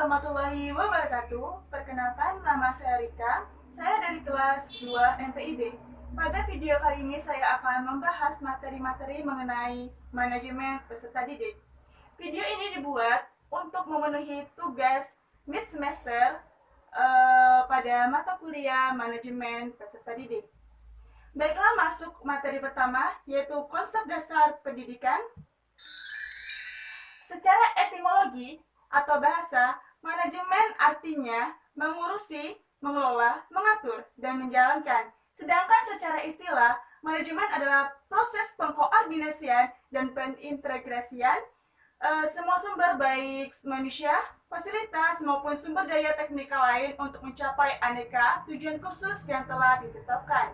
warahmatullahi wabarakatuh. Perkenalkan, nama saya Rika. Saya dari kelas 2 MPIB. Pada video kali ini saya akan membahas materi-materi mengenai manajemen peserta didik. Video ini dibuat untuk memenuhi tugas mid semester pada mata kuliah manajemen peserta didik. Baiklah, masuk materi pertama, yaitu konsep dasar pendidikan. Secara etimologi atau bahasa, manajemen artinya mengurusi, mengelola, mengatur, dan menjalankan. Sedangkan secara istilah, manajemen adalah proses pengkoordinasian dan pengintegrasian semua sumber baik manusia, fasilitas, maupun sumber daya teknikal lain untuk mencapai aneka tujuan khusus yang telah ditetapkan.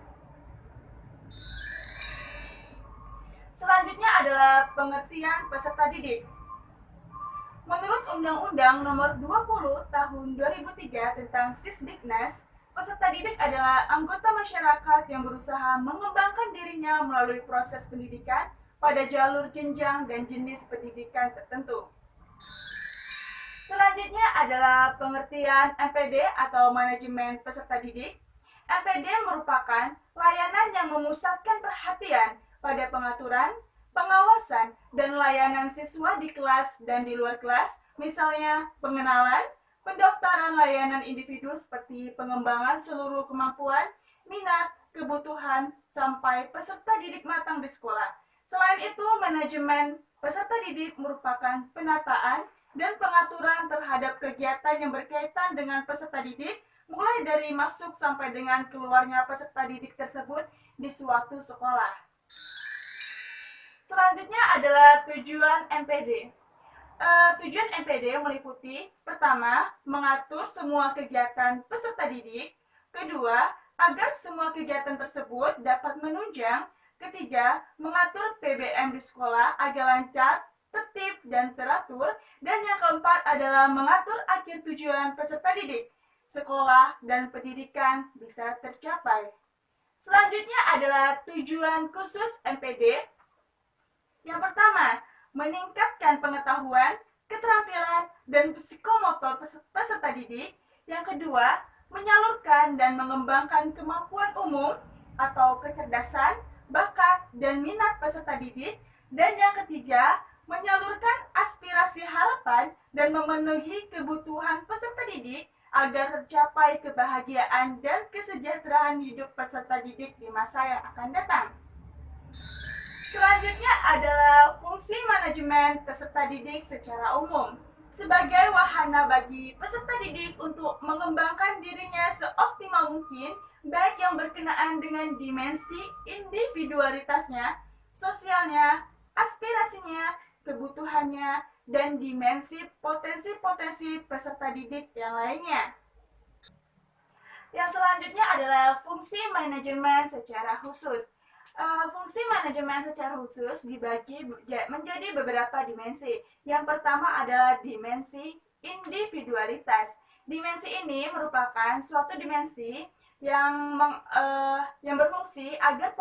Selanjutnya adalah pengertian peserta didik. Menurut Undang-Undang Nomor 20 Tahun 2003 tentang Sisdiknas, peserta didik adalah anggota masyarakat yang berusaha mengembangkan dirinya melalui proses pendidikan pada jalur jenjang dan jenis pendidikan tertentu. Selanjutnya adalah pengertian MPD atau manajemen peserta didik. MPD merupakan layanan yang memusatkan perhatian pada pengaturan, pengawasan, dan layanan siswa di kelas dan di luar kelas, misalnya pengenalan, pendaftaran layanan individu seperti pengembangan seluruh kemampuan, minat, kebutuhan, sampai peserta didik matang di sekolah. Selain itu, manajemen peserta didik merupakan penataan dan pengaturan terhadap kegiatan yang berkaitan dengan peserta didik, mulai dari masuk sampai dengan keluarnya peserta didik tersebut di suatu sekolah. Selanjutnya adalah tujuan MPD. Tujuan MPD meliputi: pertama, mengatur semua kegiatan peserta didik; kedua, agar semua kegiatan tersebut dapat menunjang; ketiga, mengatur PBM di sekolah agar lancar, tertib, dan teratur; dan yang keempat adalah mengatur akhir tujuan peserta didik, sekolah dan pendidikan bisa tercapai. Selanjutnya adalah tujuan khusus MPD. Yang pertama, meningkatkan pengetahuan, keterampilan, dan psikomotor peserta didik. Yang kedua, menyalurkan dan mengembangkan kemampuan umum atau kecerdasan, bakat, dan minat peserta didik. Dan yang ketiga, menyalurkan aspirasi harapan dan memenuhi kebutuhan peserta didik agar tercapai kebahagiaan dan kesejahteraan hidup peserta didik di masa yang akan datang. Selanjutnya adalah fungsi manajemen peserta didik secara umum. Sebagai wahana bagi peserta didik untuk mengembangkan dirinya seoptimal mungkin, baik yang berkenaan dengan dimensi individualitasnya, sosialnya, aspirasinya, kebutuhannya, dan dimensi potensi-potensi peserta didik yang lainnya. Yang selanjutnya adalah fungsi manajemen secara khusus. Fungsi manajemen secara khusus dibagi menjadi beberapa dimensi. Yang pertama adalah dimensi individualitas. Dimensi ini merupakan suatu dimensi yang berfungsi agar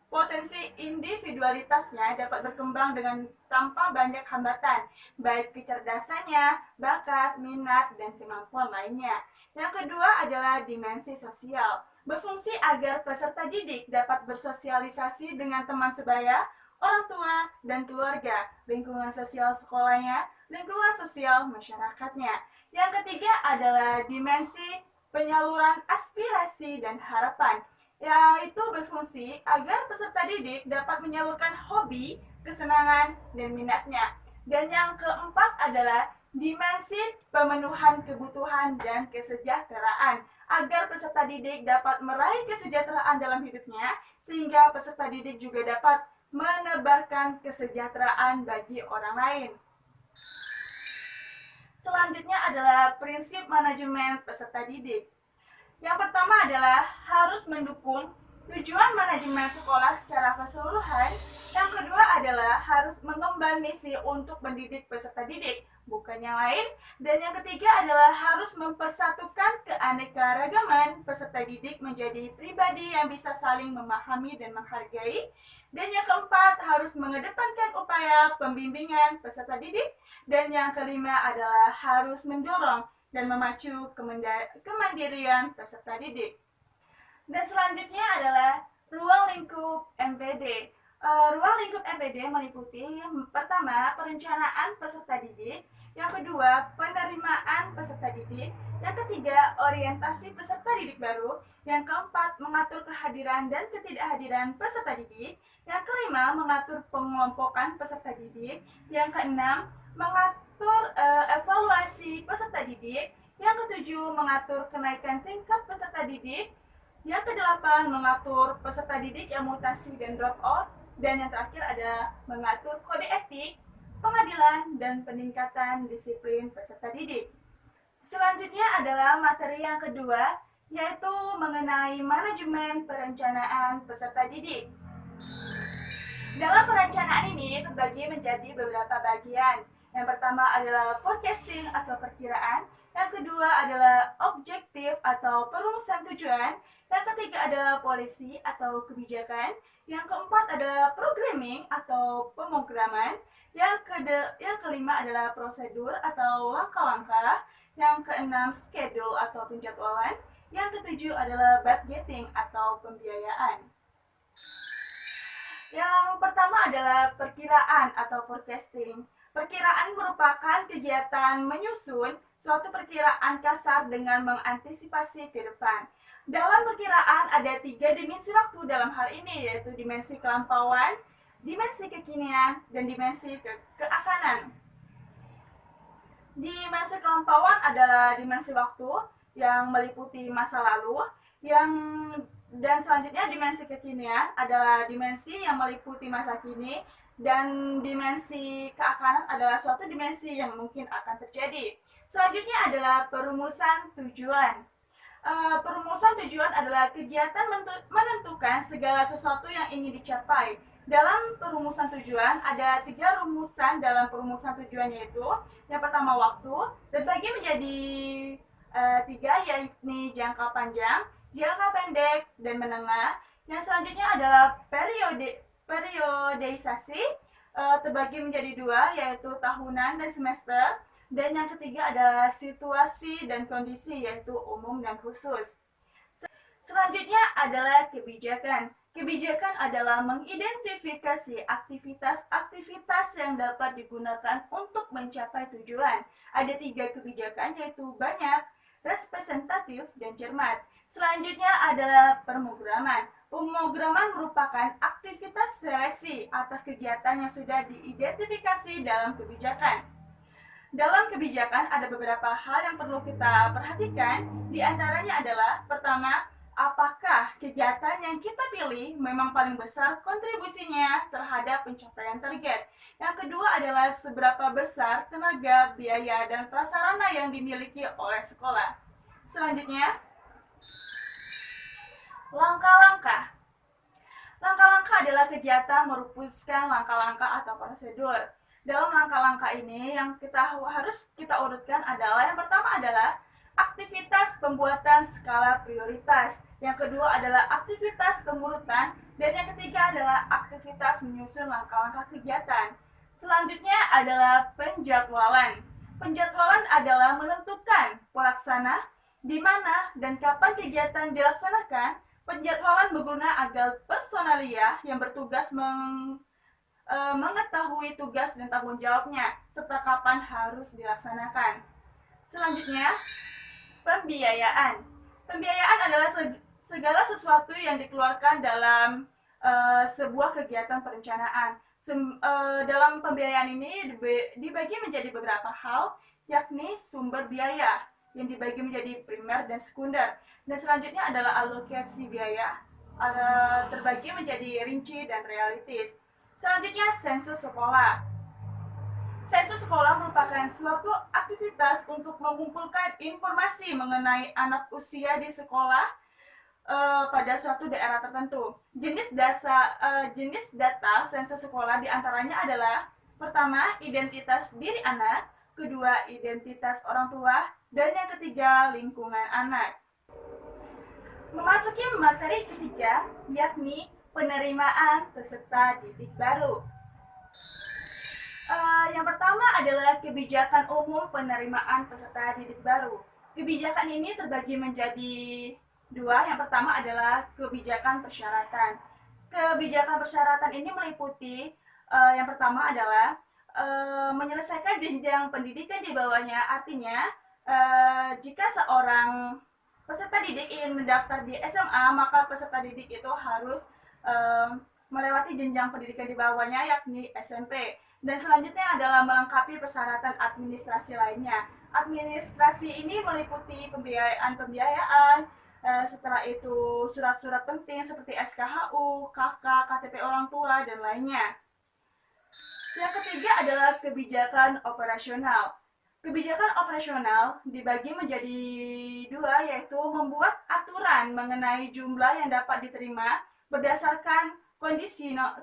potensi individualitasnya dapat berkembang dengan tanpa banyak hambatan, baik kecerdasannya, bakat, minat, dan kemampuan lainnya. Yang kedua adalah dimensi sosial. Berfungsi agar peserta didik dapat bersosialisasi dengan teman sebaya, orang tua, dan keluarga, lingkungan sosial sekolahnya, lingkungan sosial masyarakatnya. Yang ketiga adalah dimensi penyaluran aspirasi dan harapan, yaitu berfungsi agar peserta didik dapat menyalurkan hobi, kesenangan, dan minatnya. Dan yang keempat adalah dimensi pemenuhan kebutuhan dan kesejahteraan, agar peserta didik dapat meraih kesejahteraan dalam hidupnya, sehingga peserta didik juga dapat menebarkan kesejahteraan bagi orang lain. Selanjutnya adalah prinsip manajemen peserta didik. Yang pertama adalah harus mendukung tujuan manajemen sekolah secara keseluruhan. Yang kedua adalah harus mengemban misi untuk mendidik peserta didik, bukan yang lain. Dan yang ketiga adalah harus mempersatukan keanekaragaman peserta didik menjadi pribadi yang bisa saling memahami dan menghargai. Dan yang keempat, harus mengedepankan upaya pembimbingan peserta didik. Dan yang kelima adalah harus mendorong dan memacu kemandirian peserta didik. Dan selanjutnya adalah ruang lingkup MPD. Ruang lingkup MPD meliputi yang pertama, perencanaan peserta didik, yang kedua, penerimaan peserta didik, yang ketiga, orientasi peserta didik baru, yang keempat, mengatur kehadiran dan ketidakhadiran peserta didik, yang kelima, mengatur pengelompokan peserta didik, yang keenam, mengatur evaluasi peserta didik, yang ketujuh, mengatur kenaikan tingkat peserta didik, yang kedelapan, mengatur peserta didik yang mutasi dan drop out, dan yang terakhir ada mengatur kode etik, pengadilan, dan peningkatan disiplin peserta didik. Selanjutnya adalah materi yang kedua, yaitu mengenai manajemen perencanaan peserta didik. Dalam perencanaan ini terbagi menjadi beberapa bagian. Yang pertama adalah forecasting atau perkiraan, yang kedua adalah objektif atau perumusan tujuan, yang ketiga adalah polisi atau kebijakan, yang keempat adalah programming atau pemrograman, yang kelima adalah prosedur atau langkah-langkah, yang keenam schedule atau penjadwalan, yang ketujuh adalah budgeting atau pembiayaan. Yang pertama adalah perkiraan atau forecasting. Perkiraan merupakan kegiatan menyusun suatu perkiraan kasar dengan mengantisipasi ke depan. Dalam perkiraan ada 3 dimensi waktu dalam hal ini, yaitu dimensi kelampauan, dimensi kekinian, dan dimensi keakanan. Dimensi kelampauan adalah dimensi waktu yang meliputi masa lalu, dan selanjutnya dimensi kekinian adalah dimensi yang meliputi masa kini, dan dimensi keakanan adalah suatu dimensi yang mungkin akan terjadi. Selanjutnya adalah perumusan tujuan. Perumusan tujuan adalah kegiatan menentukan segala sesuatu yang ingin dicapai. Dalam perumusan tujuan ada 3 rumusan dalam perumusan tujuan, yaitu yang pertama waktu, terbagi menjadi 3, yakni jangka panjang, jangka pendek, dan menengah. Yang selanjutnya adalah periodisasi, terbagi menjadi 2, yaitu tahunan dan semester. Dan yang ketiga adalah situasi dan kondisi, yaitu umum dan khusus. Selanjutnya adalah kebijakan. Kebijakan adalah mengidentifikasi aktivitas-aktivitas yang dapat digunakan untuk mencapai tujuan. Ada 3 kebijakan, yaitu banyak, representatif, dan cermat. Selanjutnya adalah pemrograman. Pemrograman merupakan aktivitas seleksi atas kegiatan yang sudah diidentifikasi dalam kebijakan. Dalam kebijakan ada beberapa hal yang perlu kita perhatikan. Di antaranya adalah, pertama, apakah kegiatan yang kita pilih memang paling besar kontribusinya terhadap pencapaian target. Yang kedua adalah seberapa besar tenaga, biaya, dan prasarana yang dimiliki oleh sekolah. Selanjutnya, langkah-langkah. Langkah-langkah adalah kegiatan merumuskan langkah-langkah atau prosedur. Dalam langkah-langkah ini yang harus kita urutkan adalah, yang pertama adalah aktivitas pembuatan skala prioritas, yang kedua adalah aktivitas pengurutan, dan yang ketiga adalah aktivitas menyusun langkah-langkah kegiatan. Selanjutnya adalah penjadwalan. Penjadwalan adalah menentukan pelaksana, di mana dan kapan kegiatan dilaksanakan. Penjadwalan berguna agar personalia yang bertugas mengetahui tugas dan tanggung jawabnya, serta kapan harus dilaksanakan. Selanjutnya, pembiayaan. Pembiayaan adalah segala sesuatu yang dikeluarkan dalam sebuah kegiatan perencanaan. Dalam pembiayaan ini dibagi menjadi beberapa hal, yakni sumber biaya yang dibagi menjadi primer dan sekunder. Dan selanjutnya adalah alokasi biaya, terbagi menjadi rinci dan realistis. Selanjutnya, sensus sekolah. Sensus sekolah merupakan suatu aktivitas untuk mengumpulkan informasi mengenai anak usia di sekolah pada suatu daerah tertentu. Jenis data sensus sekolah diantaranya adalah, pertama, identitas diri anak, kedua identitas orang tua, dan yang ketiga lingkungan anak. Memasuki materi ketiga, yakni penerimaan peserta didik baru. Yang pertama adalah kebijakan umum penerimaan peserta didik baru. Kebijakan ini terbagi menjadi dua. Yang pertama adalah kebijakan persyaratan. Kebijakan persyaratan ini meliputi yang pertama adalah menyelesaikan jenjang pendidikan di bawahnya. Artinya, jika seorang peserta didik ingin mendaftar di SMA, maka peserta didik itu harus melewati jenjang pendidikan di bawahnya, yakni SMP. Dan selanjutnya adalah melengkapi persyaratan administrasi lainnya. Administrasi ini meliputi pembiayaan, setelah itu surat-surat penting seperti SKHU, KK, KTP orang tua, dan lainnya. Yang ketiga adalah kebijakan operasional. Kebijakan operasional dibagi menjadi dua, yaitu membuat aturan mengenai jumlah yang dapat diterima berdasarkan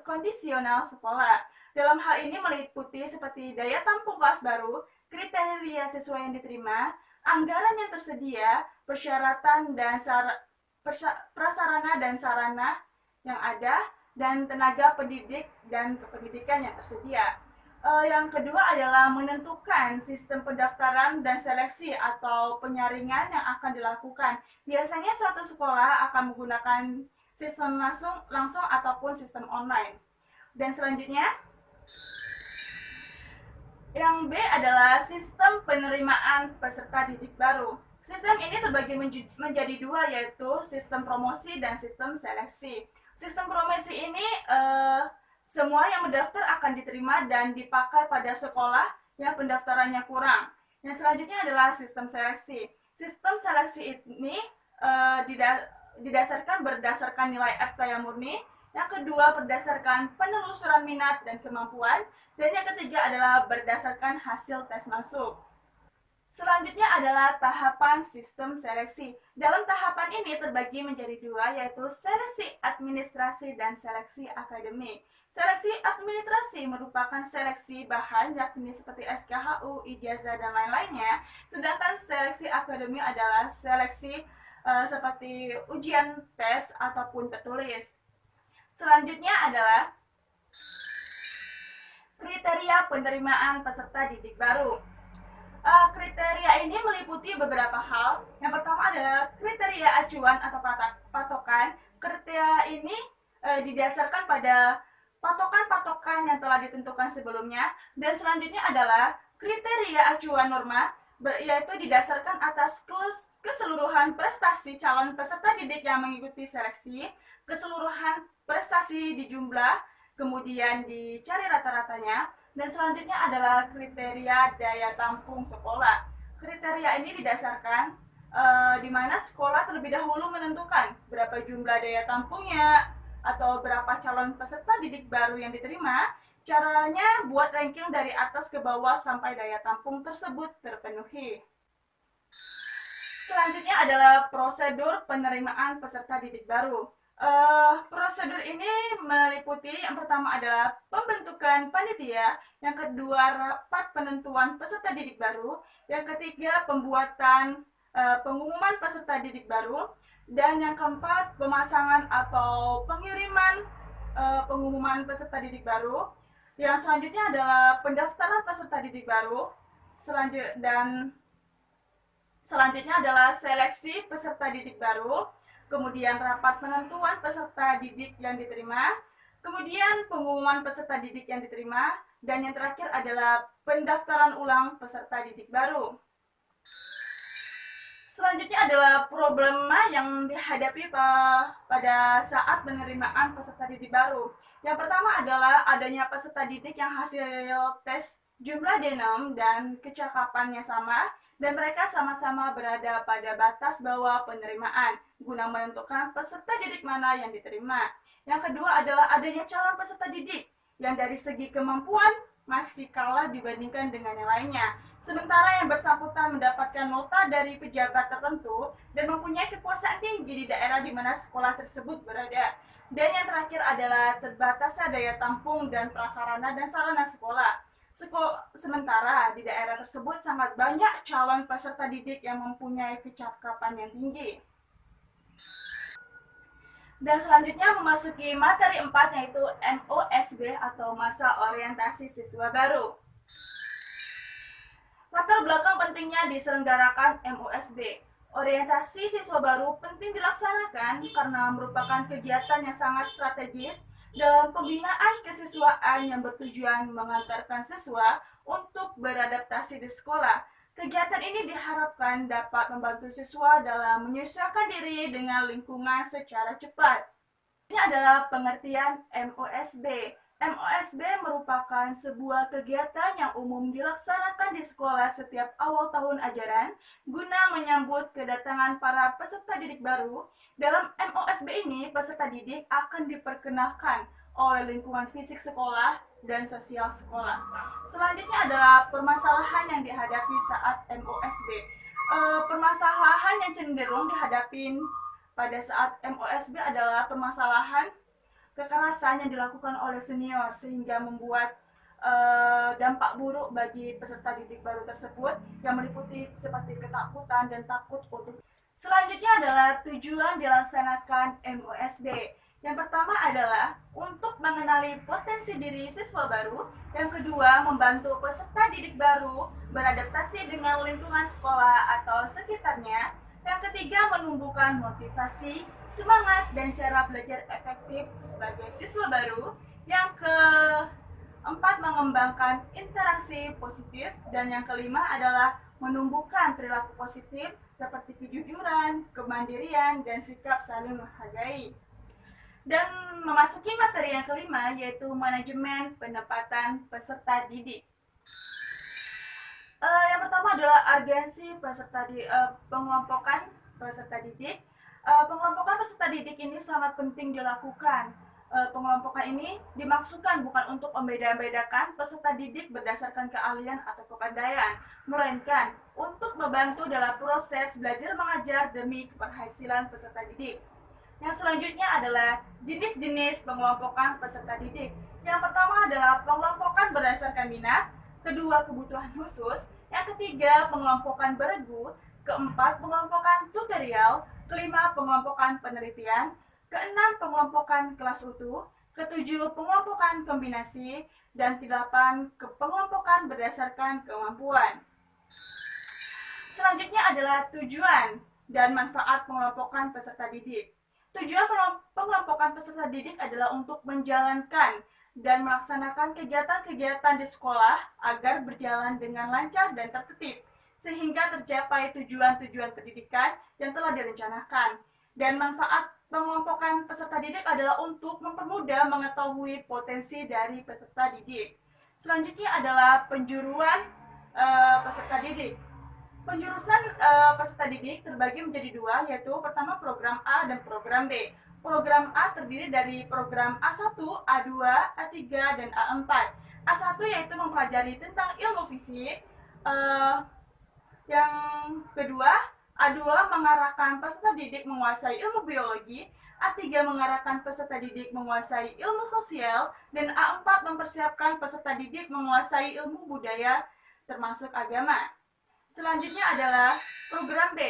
kondisional sekolah. Dalam hal ini meliputi seperti daya tampung kelas baru, kriteria siswa yang diterima, anggaran yang tersedia, persyaratan dan prasarana dan sarana yang ada, dan tenaga pendidik dan kependidikan yang tersedia. Yang kedua adalah menentukan sistem pendaftaran dan seleksi atau penyaringan yang akan dilakukan. Biasanya suatu sekolah akan menggunakan sistem langsung ataupun sistem online. Dan selanjutnya, yang B adalah sistem penerimaan peserta didik baru. Sistem ini terbagi menjadi dua, yaitu sistem promosi dan sistem seleksi. Sistem promosi ini semua yang mendaftar akan diterima dan dipakai pada sekolah yang pendaftarannya kurang. Yang selanjutnya adalah sistem seleksi. Sistem seleksi ini berdasarkan nilai FK yang murni. Yang kedua berdasarkan penelusuran minat dan kemampuan. Dan yang ketiga adalah berdasarkan hasil tes masuk. Selanjutnya adalah tahapan sistem seleksi. Dalam tahapan ini terbagi menjadi dua, yaitu seleksi administrasi dan seleksi akademik. Seleksi administrasi merupakan seleksi bahan, yakni seperti SKHU, ijazah, dan lain-lainnya. Sedangkan seleksi akademik adalah seleksi seperti ujian tes ataupun tertulis. Selanjutnya adalah kriteria penerimaan peserta didik baru. Kriteria ini meliputi beberapa hal. Yang pertama adalah kriteria acuan atau patokan. Kriteria ini didasarkan pada patokan-patokan yang telah ditentukan sebelumnya. Dan selanjutnya adalah kriteria acuan norma, yaitu didasarkan atas keseluruhan prestasi calon peserta didik yang mengikuti seleksi, keseluruhan prestasi di jumlah, kemudian dicari rata-ratanya. Dan selanjutnya adalah kriteria daya tampung sekolah. Kriteria ini didasarkan di mana sekolah terlebih dahulu menentukan berapa jumlah daya tampungnya atau berapa calon peserta didik baru yang diterima. Caranya buat ranking dari atas ke bawah sampai daya tampung tersebut terpenuhi. Selanjutnya adalah prosedur penerimaan peserta didik baru. Prosedur ini meliputi yang pertama adalah pembentukan panitia, yang kedua rapat penentuan peserta didik baru, yang ketiga pembuatan pengumuman peserta didik baru, dan yang keempat pemasangan atau pengiriman pengumuman peserta didik baru. Yang selanjutnya adalah pendaftaran peserta didik baru, dan selanjutnya adalah seleksi peserta didik baru, kemudian rapat penentuan peserta didik yang diterima, kemudian pengumuman peserta didik yang diterima, dan yang terakhir adalah pendaftaran ulang peserta didik baru. Selanjutnya adalah problema yang dihadapi pada saat penerimaan peserta didik baru. Yang pertama adalah adanya peserta didik yang hasil tes jumlah D6 dan kecakapannya sama, dan mereka sama-sama berada pada batas bawah penerimaan guna menentukan peserta didik mana yang diterima. Yang kedua adalah adanya calon peserta didik yang dari segi kemampuan masih kalah dibandingkan dengan yang lainnya. Sementara yang bersangkutan mendapatkan nota dari pejabat tertentu dan mempunyai kekuasaan tinggi di daerah di mana sekolah tersebut berada. Dan yang terakhir adalah terbatasnya daya tampung dan prasarana dan sarana sekolah. Sementara di daerah tersebut sangat banyak calon peserta didik yang mempunyai kecakapan yang tinggi. Dan selanjutnya memasuki materi 4, yaitu MOSB atau masa orientasi siswa baru. Latar belakang pentingnya diselenggarakan MOSB. Orientasi siswa baru penting dilaksanakan karena merupakan kegiatan yang sangat strategis dalam pembinaan kesiswaan yang bertujuan mengantarkan siswa untuk beradaptasi di sekolah. Kegiatan ini diharapkan dapat membantu siswa dalam menyesuaikan diri dengan lingkungan secara cepat. Ini adalah pengertian MOSB. MOSB merupakan sebuah kegiatan yang umum dilaksanakan di sekolah setiap awal tahun ajaran guna menyambut kedatangan para peserta didik baru. Dalam MOSB ini, peserta didik akan diperkenalkan oleh lingkungan fisik sekolah dan sosial sekolah. Selanjutnya adalah permasalahan yang dihadapi saat MOSB. Permasalahan yang cenderung dihadapi pada saat MOSB adalah permasalahan kekerasan yang dilakukan oleh senior sehingga membuat dampak buruk bagi peserta didik baru tersebut yang meliputi seperti ketakutan dan takut untuk. Selanjutnya adalah tujuan dilaksanakan MOSB. Yang pertama adalah untuk mengenali potensi diri siswa baru. Yang kedua, membantu peserta didik baru beradaptasi dengan lingkungan sekolah atau sekitarnya. Yang ketiga, menumbuhkan motivasi, semangat, dan cara belajar efektif sebagai siswa baru. Yang keempat, mengembangkan interaksi positif. Dan yang kelima adalah menumbuhkan perilaku positif seperti kejujuran, kemandirian, dan sikap saling menghargai. Dan memasuki materi yang kelima, yaitu manajemen penempatan peserta didik. Yang pertama adalah urgensi pengelompokan peserta didik. Pengelompokan peserta didik ini sangat penting dilakukan. Pengelompokan ini dimaksudkan bukan untuk membeda-bedakan peserta didik berdasarkan keahlian atau kepandaian, melainkan untuk membantu dalam proses belajar mengajar demi keberhasilan peserta didik. Yang selanjutnya adalah jenis-jenis pengelompokan peserta didik. Yang pertama adalah pengelompokan berdasarkan minat, kedua kebutuhan khusus, yang ketiga pengelompokan beregu, keempat pengelompokan tutorial, kelima pengelompokan penelitian, keenam pengelompokan kelas utuh, ketujuh pengelompokan kombinasi, dan kedelapan pengelompokan berdasarkan kemampuan. Selanjutnya adalah tujuan dan manfaat pengelompokan peserta didik. Tujuan pengelompokan peserta didik adalah untuk menjalankan dan melaksanakan kegiatan-kegiatan di sekolah agar berjalan dengan lancar dan tertib, sehingga tercapai tujuan-tujuan pendidikan yang telah direncanakan. Dan manfaat pengelompokan peserta didik adalah untuk mempermudah mengetahui potensi dari peserta didik. Selanjutnya adalah penjuruan peserta didik. Penjurusan peserta didik terbagi menjadi dua, yaitu pertama program A dan program B. Program A terdiri dari program A1, A2, A3, dan A4. A1 yaitu mempelajari tentang ilmu fisik. Yang kedua, A2 mengarahkan peserta didik menguasai ilmu biologi. A3 mengarahkan peserta didik menguasai ilmu sosial. Dan A4 mempersiapkan peserta didik menguasai ilmu budaya termasuk agama. Selanjutnya adalah program B.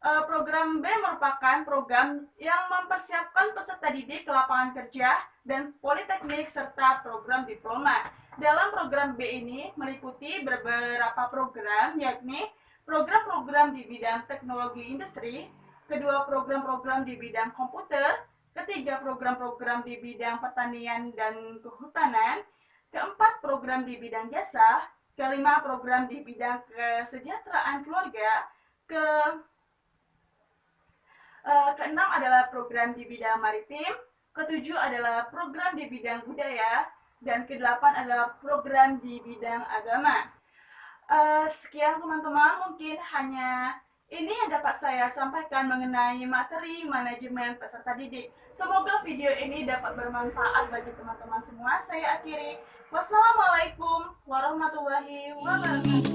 Program B merupakan program yang mempersiapkan peserta didik ke lapangan kerja dan politeknik serta program diploma. Dalam program B ini meliputi beberapa program, yakni program-program di bidang teknologi industri, kedua program-program di bidang komputer, ketiga program-program di bidang pertanian dan kehutanan, keempat program di bidang jasa, kelima program di bidang kesejahteraan keluarga, keenam adalah program di bidang maritim, ketujuh adalah program di bidang budaya, dan kedelapan adalah program di bidang agama. Sekian teman-teman, mungkin hanya ini yang dapat saya sampaikan mengenai materi manajemen peserta didik. Semoga video ini dapat bermanfaat bagi teman-teman semua. Saya akhiri. Wassalamualaikum warahmatullahi wabarakatuh.